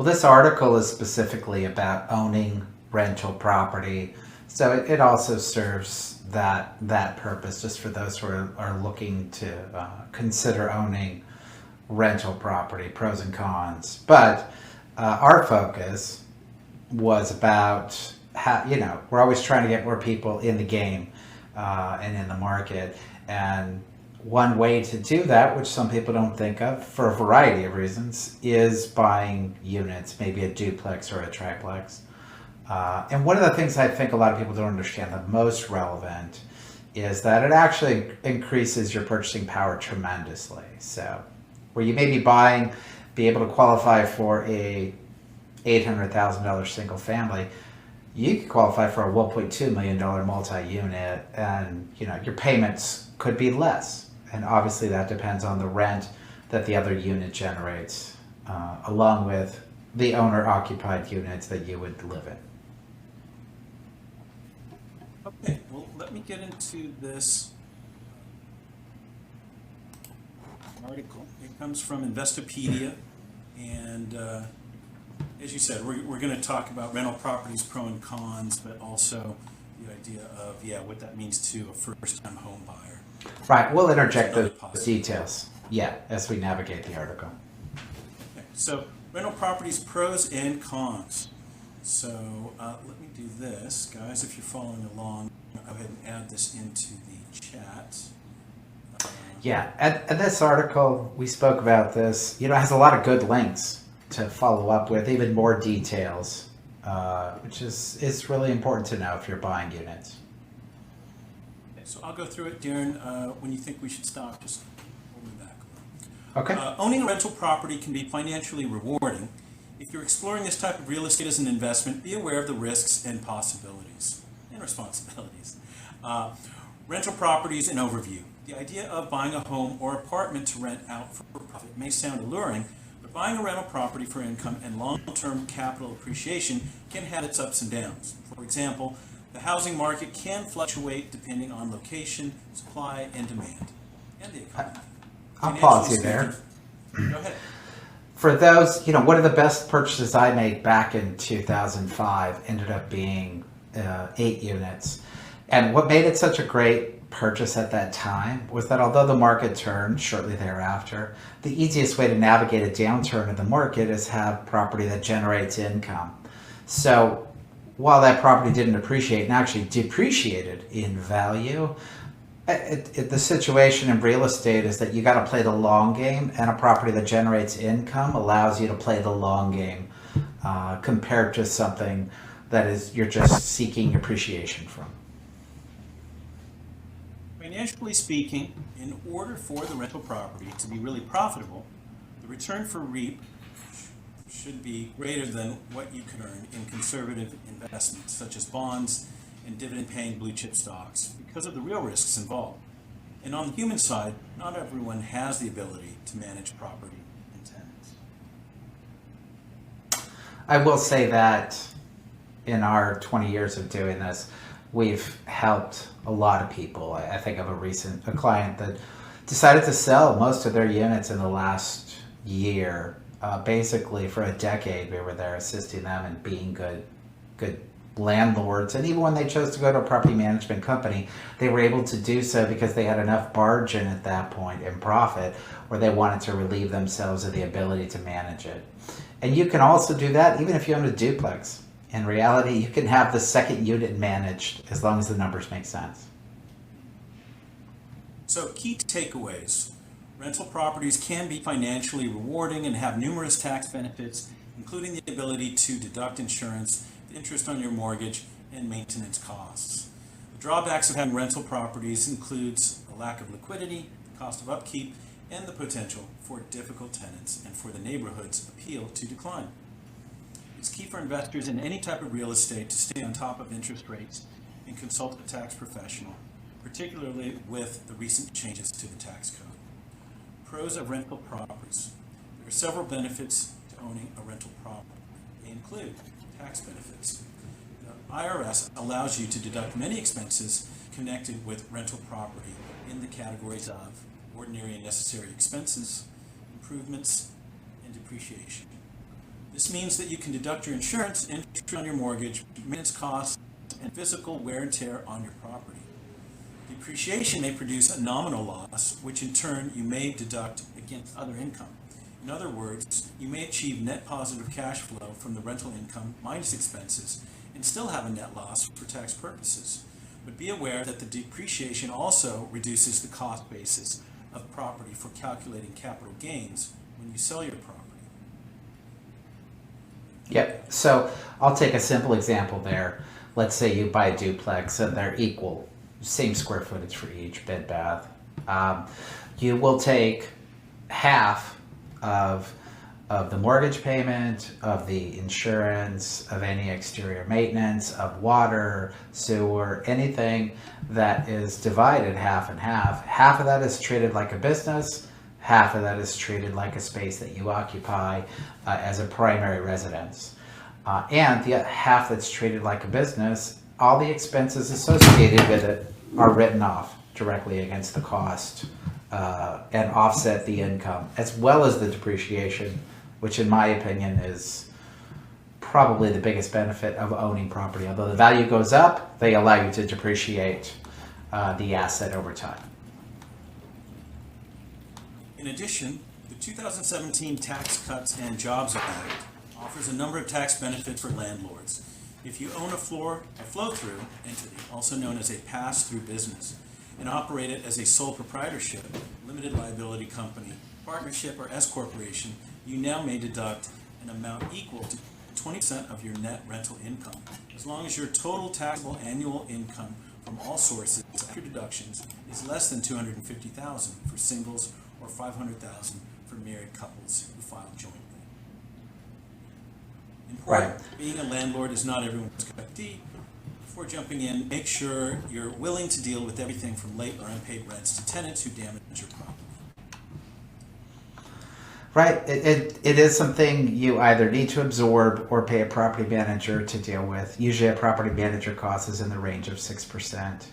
Well, this article is specifically about owning rental property, so it also serves that purpose, just for those who are looking to consider owning rental property, pros and cons. But our focus was about how, we're always trying to get more people in the game and in the market. And one way to do that, which some people don't think of for a variety of reasons, is buying units, maybe a duplex or a triplex. And one of the things I think a lot of people don't understand, the most relevant, is that it actually increases your purchasing power tremendously. So where you may be able to qualify for a $800,000 single family, you could qualify for a $1.2 million multi-unit, and your payments could be less. And obviously that depends on the rent that the other unit generates, along with the owner-occupied units that you would live in. Okay, well, let me get into this article. It comes from Investopedia, and as you said, we're going to talk about rental properties, pro and cons, but also the idea of, what that means to a first-time home buyer. Right, we'll interject those details, as we navigate the article. Okay, so rental properties, pros and cons. So let me do this. Guys, if you're following along, go ahead and add this into the chat. And this article, we spoke about this, has a lot of good links to follow up with, even more details, which is really important to know if you're buying units. Okay, so I'll go through it, Darren. When you think we should stop, just hold me back a little. Okay. Owning a rental property can be financially rewarding. If you're exploring this type of real estate as an investment, be aware of the risks and possibilities and responsibilities. Rental properties and overview. The idea of buying a home or apartment to rent out for profit may sound alluring, but buying a rental property for income and long-term capital appreciation can have its ups and downs. For example, the housing market can fluctuate depending on location, supply, and demand, and the economy. I'll pause you there. Go ahead. For those, one of the best purchases I made back in 2005 ended up being 8 units. And what made it such a great purchase at that time was that although the market turned shortly thereafter, the easiest way to navigate a downturn in the market is have property that generates income. So while that property didn't appreciate and actually depreciated in value, the situation in real estate is that you got to play the long game, and a property that generates income allows you to play the long game compared to something that is you're just seeking appreciation from. Financially speaking, in order for the rental property to be really profitable, the return for REIP should be greater than what you can earn in conservative investments such as bonds and dividend-paying blue-chip stocks because of the real risks involved. And on the human side, not everyone has the ability to manage property and tenants. I will say that in our 20 years of doing this, we've helped a lot of people. I think of a client that decided to sell most of their units in the last year. Basically, for a decade, we were there assisting them and being good landlords. And even when they chose to go to a property management company, they were able to do so because they had enough margin at that point in profit, where they wanted to relieve themselves of the ability to manage it. And you can also do that even if you own a duplex. In reality, you can have the second unit managed as long as the numbers make sense. So, key takeaways. Rental properties can be financially rewarding and have numerous tax benefits, including the ability to deduct insurance, the interest on your mortgage, and maintenance costs. The drawbacks of having rental properties includes a lack of liquidity, the cost of upkeep, and the potential for difficult tenants and for the neighborhood's appeal to decline. It's key for investors in any type of real estate to stay on top of interest rates and consult a tax professional, particularly with the recent changes to the tax code. Pros of rental properties. There are several benefits to owning a rental property. They include tax benefits. The IRS allows you to deduct many expenses connected with rental property in the categories of ordinary and necessary expenses, improvements, and depreciation. This means that you can deduct your insurance, interest on your mortgage, maintenance costs, and physical wear and tear on your property. Depreciation may produce a nominal loss, which in turn you may deduct against other income. In other words, you may achieve net positive cash flow from the rental income minus expenses and still have a net loss for tax purposes. But be aware that the depreciation also reduces the cost basis of property for calculating capital gains when you sell your property. Yep. So I'll take a simple example there. Let's say you buy a duplex and they're equal, same square footage for each, bed, bath. You will take half of the mortgage payment, of the insurance, of any exterior maintenance, of water, sewer, anything that is divided half and half. Half of that is treated like a business, half of that is treated like a space that you occupy as a primary residence. And the half that's treated like a business, all the expenses associated with it are written off directly against the cost and offset the income, as well as the depreciation, which in my opinion is probably the biggest benefit of owning property. Although the value goes up, they allow you to depreciate the asset over time. In addition, the 2017 Tax Cuts and Jobs Act offers a number of tax benefits for landlords. If you own a flow-through entity, also known as a pass-through business, and operate it as a sole proprietorship, limited liability company, partnership, or S corporation, you now may deduct an amount equal to 20% of your net rental income, as long as your total taxable annual income from all sources after deductions is less than $250,000 for singles or $500,000 for married couples who file jointly. Important, Right. Being a landlord is not everyone's cup of tea. Before jumping in, make sure you're willing to deal with everything from late or unpaid rents to tenants who damage your property. Right. It is something you either need to absorb or pay a property manager to deal with. Usually a property manager cost is in the range of 6%.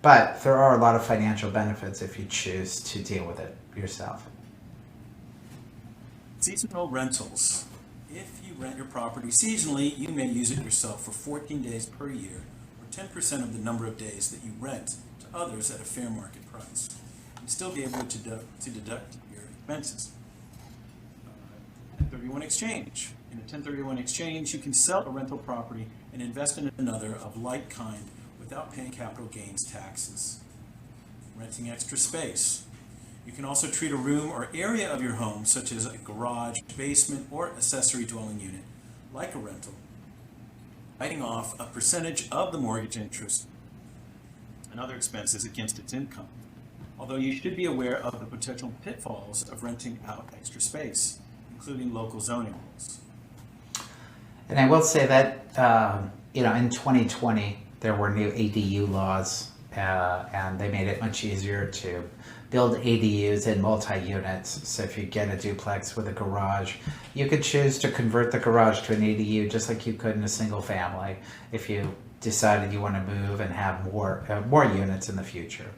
But there are a lot of financial benefits if you choose to deal with it yourself. Seasonal rentals. If you rent your property seasonally, you may use it yourself for 14 days per year, or 10% of the number of days that you rent to others at a fair market price, and still be able to deduct your expenses. 1031 exchange. In a 1031 exchange, you can sell a rental property and invest in another of like kind without paying capital gains taxes. Renting extra space. You can also treat a room or area of your home, such as a garage, basement, or accessory dwelling unit, like a rental, writing off a percentage of the mortgage interest and other expenses against its income. Although you should be aware of the potential pitfalls of renting out extra space, including local zoning rules. And I will say that, in 2020, there were new ADU laws, and they made it much easier to build ADUs in multi-units. So if you get a duplex with a garage, you could choose to convert the garage to an ADU just like you could in a single family if you decided you want to move and have more units in the future.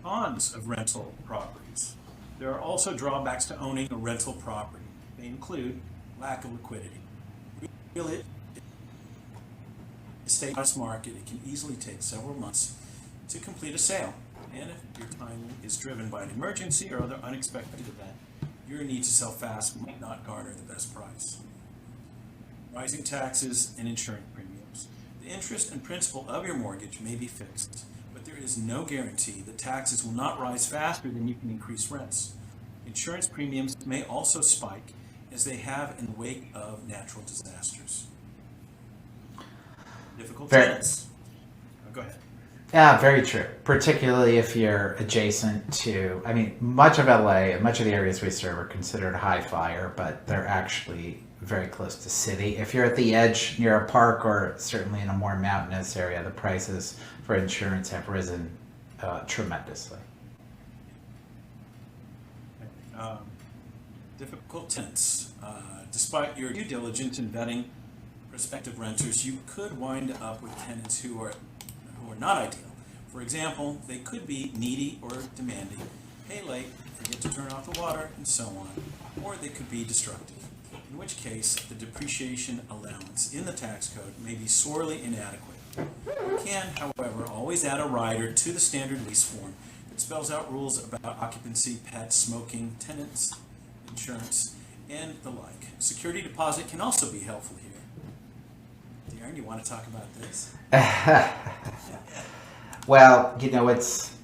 Cons of rental properties. There are also drawbacks to owning a rental property. They include lack of liquidity. Real estate market, it can easily take several months to complete a sale. And if your time is driven by an emergency or other unexpected event, your need to sell fast might not garner the best price. Rising taxes and insurance premiums. The interest and principal of your mortgage may be fixed, but there is no guarantee that taxes will not rise faster than you can increase rents. Insurance premiums may also spike, as they have in the wake of natural disasters. Difficult tenants. Go ahead. Yeah, very true. Particularly if you're adjacent to, much of LA and much of the areas we serve are considered high fire, but they're actually very close to city. If you're at the edge near a park or certainly in a more mountainous area, the prices for insurance have risen tremendously. Difficult tenants. Despite your due diligence in vetting prospective renters, you could wind up with tenants who are not ideal. For example, they could be needy or demanding, pay late, forget to turn off the water, and so on, or they could be destructive, in which case the depreciation allowance in the tax code may be sorely inadequate. You can, however, always add a rider to the standard lease form that spells out rules about occupancy, pets, smoking, tenants, insurance, and the like. Security deposit can also be helpful here. Darren, you want to talk about this? Well, you know, it's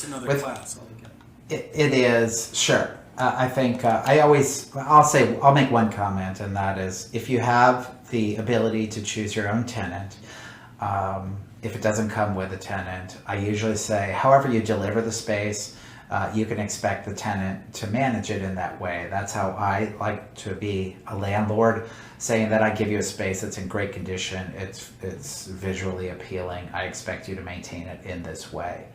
another class altogether. It is, sure. I think I'll make one comment, and that is if you have the ability to choose your own tenant, if it doesn't come with a tenant, I usually say, however you deliver the space, you can expect the tenant to manage it in that way. That's how I like to be a landlord, saying that I give you a space that's in great condition, it's visually appealing, I expect you to maintain it in this way.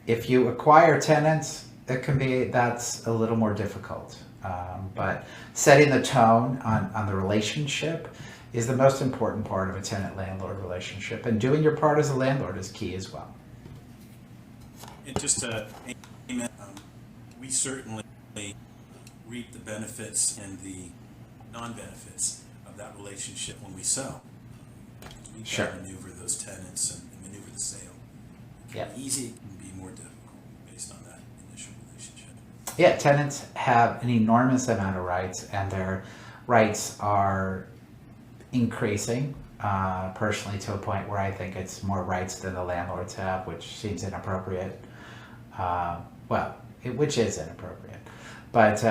If you acquire tenants, that's a little more difficult. But setting the tone on the relationship is the most important part of a tenant-landlord relationship, and doing your part as a landlord is key as well. And just to amen, we certainly reap the benefits and the non-benefits of that relationship when we sell. We've Sure. got to maneuver those tenants and maneuver the sale. It can Yep. be easy, it can be more difficult based on that initial relationship. Yeah, tenants have an enormous amount of rights, and their rights are increasing, personally, to a point where I think it's more rights than the landlords have, which seems inappropriate. Which is inappropriate. But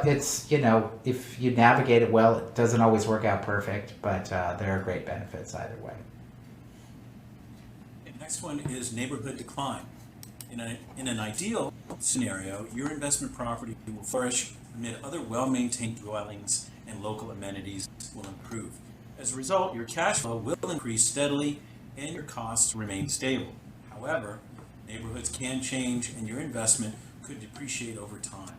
it's, you know, if you navigate it well, it doesn't always work out perfect, but there are great benefits either way. The next one is neighborhood decline. In an ideal scenario, your investment property will flourish amid other well-maintained dwellings and local amenities will improve. As a result, your cash flow will increase steadily and your costs remain stable. However, neighborhoods can change and your investment could depreciate over time.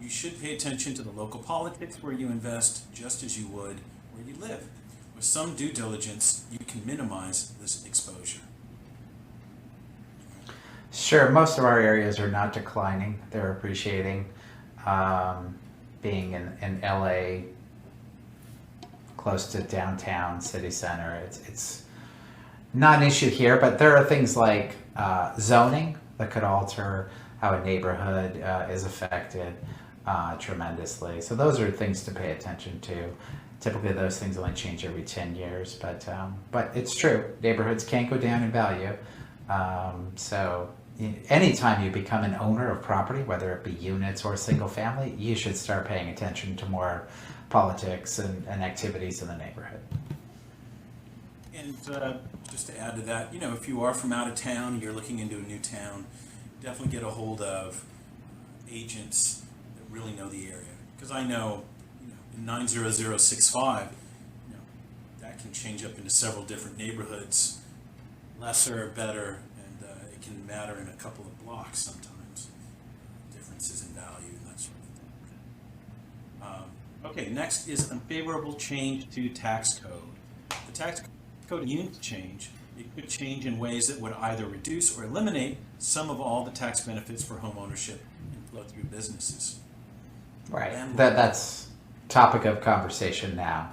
You should pay attention to the local politics where you invest just as you would where you live. With some due diligence, you can minimize this exposure. Sure, most of our areas are not declining, they're appreciating. Being in LA, close to downtown city center, it's not an issue here, but there are things like zoning that could alter how a neighborhood is affected tremendously. So those are things to pay attention to. Typically those things only change every 10 years, but it's true, neighborhoods can't go down in value. So anytime you become an owner of property, whether it be units or single family, you should start paying attention to more politics and activities in the neighborhood. And just to add to that, you know, if you are from out of town, you're looking into a new town, definitely get a hold of agents that really know the area. Because I know, in 90065, that can change up into several different neighborhoods, lesser, better, and it can matter in a couple of blocks sometimes. Differences in value and that sort of thing. Okay, next is unfavorable change to tax code. The tax code is unique to change. It could change in ways that would either reduce or eliminate some of all the tax benefits for home ownership and flow-through businesses. Right, that's topic of conversation now.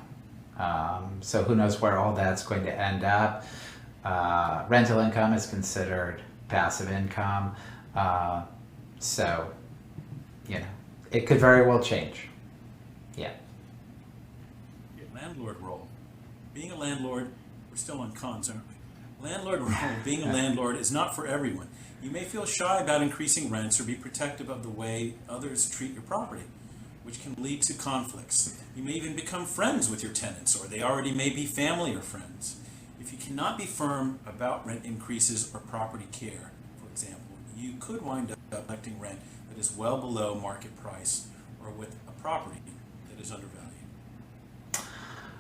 So who knows where all that's going to end up. Rental income is considered passive income. So, it could very well change. Yeah. Your landlord role. Being a landlord, we're still on cons, aren't we? Landlord role, being a landlord is not for everyone. You may feel shy about increasing rents or be protective of the way others treat your property, which can lead to conflicts. You may even become friends with your tenants, or they already may be family or friends. If you cannot be firm about rent increases or property care, for example, you could wind up collecting rent that is well below market price or with a property that is undervalued.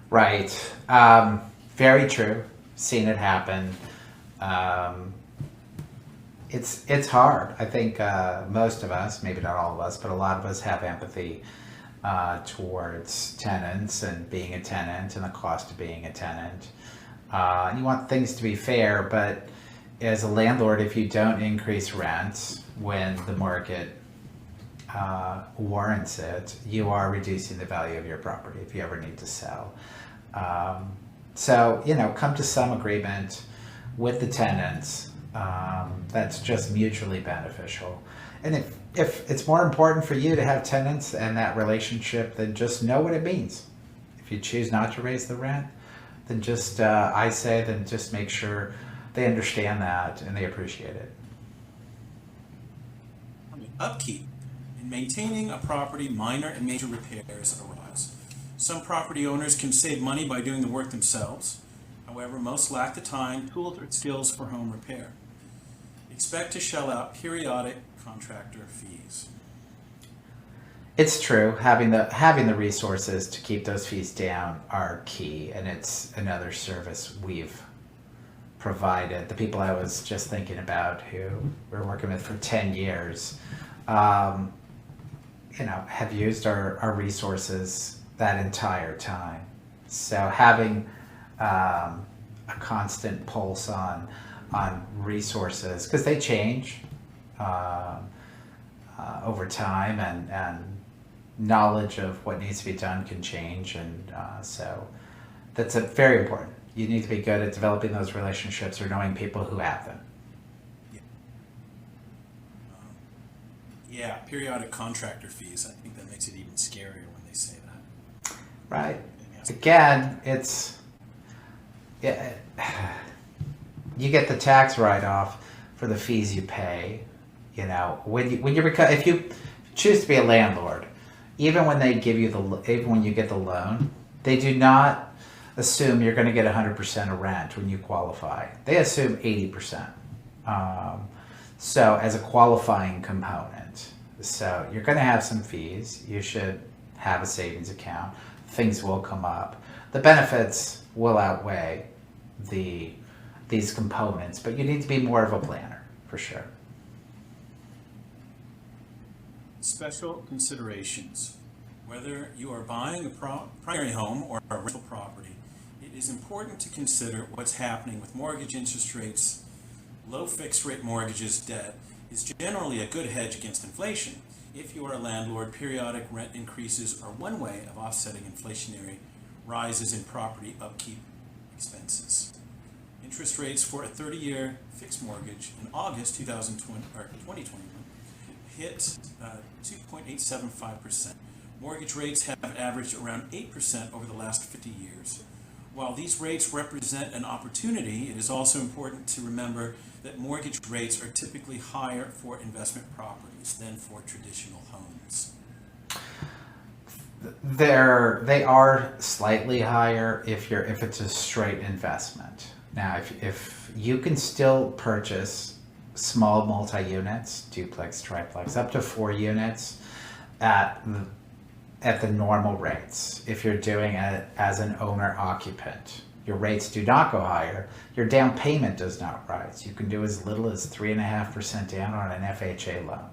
Right. Very true. Seen it happen. It's hard. I think most of us, maybe not all of us, but a lot of us have empathy towards tenants and being a tenant and the cost of being a tenant. You want things to be fair, but as a landlord, if you don't increase rent when the market warrants it, you are reducing the value of your property if you ever need to sell. So, come to some agreement with the tenants that's just mutually beneficial. And if it's more important for you to have tenants and that relationship, then just know what it means. If you choose not to raise the rent, then just, then just make sure they understand that and they appreciate it. Upkeep. In maintaining a property, minor and major repairs arise. Some property owners can save money by doing the work themselves. However, most lack the time, tools, or skills for home repair. Expect to shell out periodic contractor fees. It's true. Having the resources to keep those fees down are key, and it's another service we've provided. The people I was just thinking about who we're working with for 10 years, have used our resources that entire time. So having a constant pulse on resources, because they change over time, and knowledge of what needs to be done can change, and so that's very important. You need to be good at developing those relationships or knowing people who have them. Yeah, periodic contractor fees. I think that makes it even scarier when they say that. Right. Again, you get the tax write-off for the fees you pay. If you choose to be a landlord, even when you get the loan, they do not assume you're going to get 100% of rent when you qualify. They assume 80%. So as a qualifying component, so you're going to have some fees. You should have a savings account. Things will come up. The benefits will outweigh these components, but you need to be more of a planner for sure. Special considerations. Whether you are buying a primary home or a rental property, it is important to consider what's happening with mortgage interest rates. Low fixed rate mortgages debt is generally a good hedge against inflation. If you are a landlord, periodic rent increases are one way of offsetting inflationary rises in property upkeep expenses. Interest rates for a 30-year fixed mortgage in August 2021 hit 2.875%. Mortgage rates have averaged around 8% over the last 50 years. While these rates represent an opportunity, it is also important to remember that mortgage rates are typically higher for investment properties than for traditional homes. They are slightly higher if it's a straight investment. Now, if you can still purchase small multi-units, duplex, triplex, up to 4 units at the normal rates. If you're doing it as an owner-occupant, your rates do not go higher. Your down payment does not rise. You can do as little as 3.5% down on an FHA loan.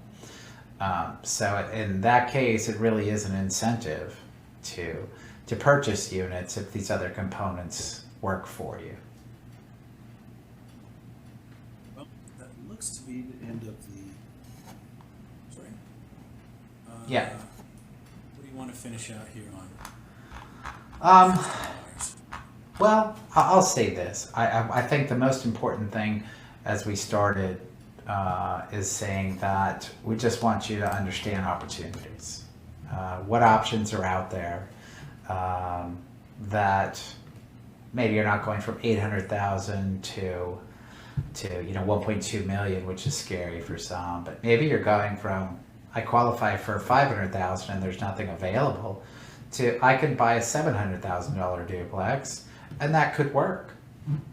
So in that case, it really is an incentive to purchase units if these other components work for you. Well, that looks to be the end of the. Sorry. Yeah. What do you want to finish out here on? Well, I'll say this. I think the most important thing as we started is saying that we just want you to understand opportunities. What options are out there that maybe you're not going from 800,000 to 1.2 million, which is scary for some, but maybe you're going from I qualify for 500,000 and there's nothing available to I could buy a $700,000 duplex, and that could work.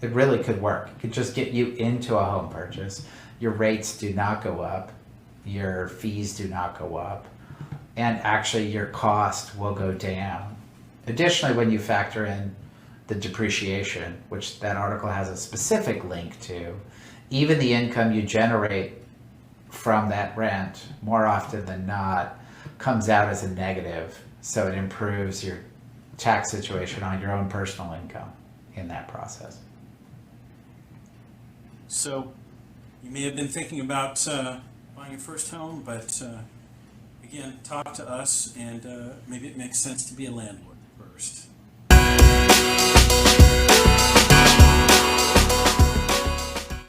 It really could work. It could just get you into a home purchase. Your rates do not go up, your fees do not go up, and actually your cost will go down. Additionally, when you factor in the depreciation, which that article has a specific link to, even the income you generate from that rent, more often than not, comes out as a negative. So it improves your tax situation on your own personal income in that process. So you may have been thinking about buying your first home, but again, talk to us, and maybe it makes sense to be a landlord.